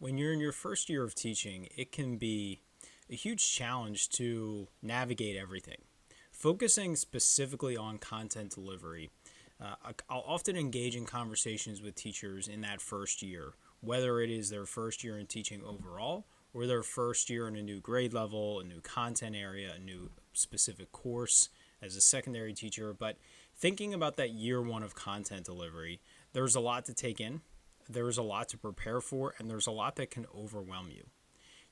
When you're in your first year of teaching, it can be a huge challenge to navigate everything. Focusing specifically on content delivery, I'll often engage in conversations with teachers in that first year, whether it is their first year in teaching overall or their first year in a new grade level, a new content area, a new specific course as a secondary teacher. But thinking about that year one of content delivery, there's a lot to take in, there's a lot to prepare for, and there's a lot that can overwhelm you.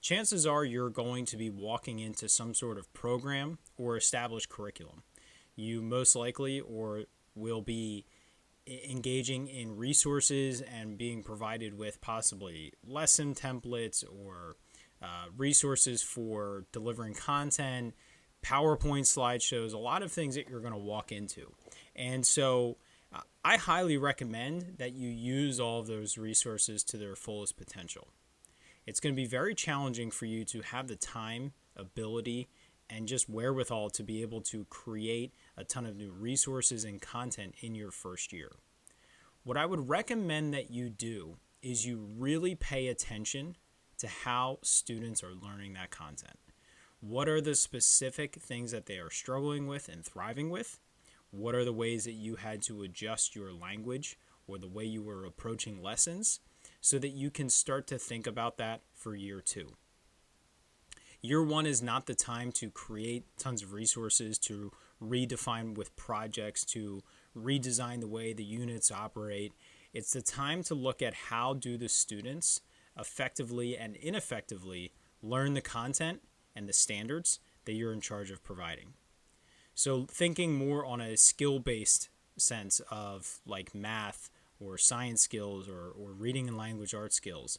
Chances are you're going to be walking into some sort of program or established curriculum. You most likely or will be engaging in resources and being provided with possibly lesson templates or resources for delivering content, PowerPoint slideshows, a lot of things that you're going to walk into. And so I highly recommend that you use all of those resources to their fullest potential. It's going to be very challenging for you to have the time, ability, and just wherewithal to be able to create a ton of new resources and content in your first year. What I would recommend that you do is you really pay attention to how students are learning that content. What are the specific things that they are struggling with and thriving with? What are the ways that you had to adjust your language or the way you were approaching lessons so that you can start to think about that for year two? Year one is not the time to create tons of resources, to redefine with projects, to redesign the way the units operate. It's the time to look at how do the students effectively and ineffectively learn the content and the standards that you're in charge of providing. So thinking more on a skill-based sense of like math or science skills or reading and language arts skills,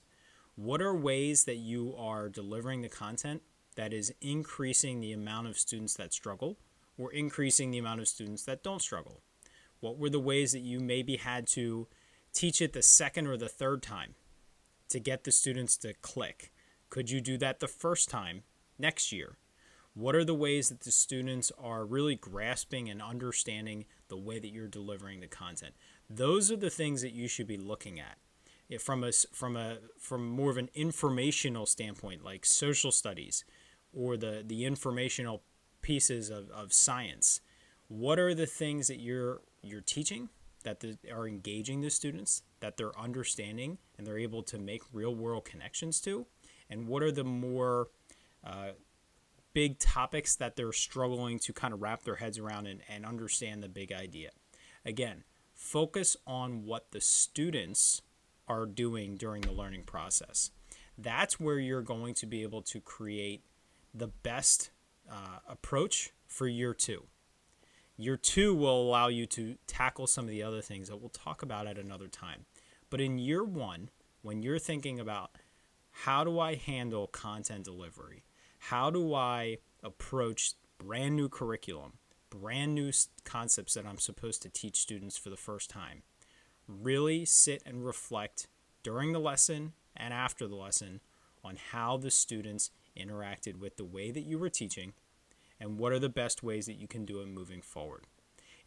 what are ways that you are delivering the content that is increasing the amount of students that struggle or increasing the amount of students that don't struggle? What were the ways that you maybe had to teach it the second or the third time to get the students to click? Could you do that the first time next year? What are the ways that the students are really grasping and understanding the way that you're delivering the content? Those are the things that you should be looking at. From more of an informational standpoint, like social studies or the informational pieces of science, what are the things that you're teaching that are engaging the students, that they're understanding and they're able to make real world connections to? And what are the more big topics that they're struggling to kind of wrap their heads around and understand the big idea? Again, focus on what the students are doing during the learning process. That's where you're going to be able to create the best approach for year two. Year two will allow you to tackle some of the other things that we'll talk about at another time. But in year one, when you're thinking about how do I handle content delivery, how do I approach brand new curriculum, brand new concepts that I'm supposed to teach students for the first time, really sit and reflect during the lesson and after the lesson on how the students interacted with the way that you were teaching and what are the best ways that you can do it moving forward.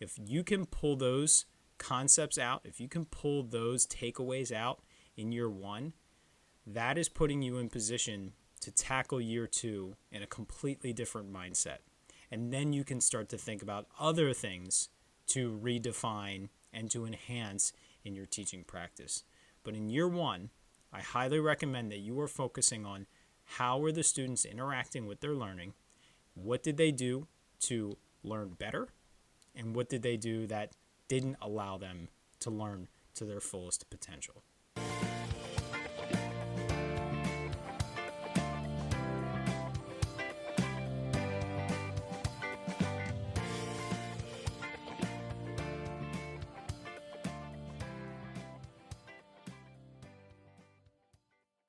If you can pull those concepts out, if you can pull those takeaways out in year one, that is putting you in position to tackle year two in a completely different mindset. And then you can start to think about other things to redefine and to enhance in your teaching practice. But in year one, I highly recommend that you are focusing on how are the students interacting with their learning, what did they do to learn better, and what did they do that didn't allow them to learn to their fullest potential.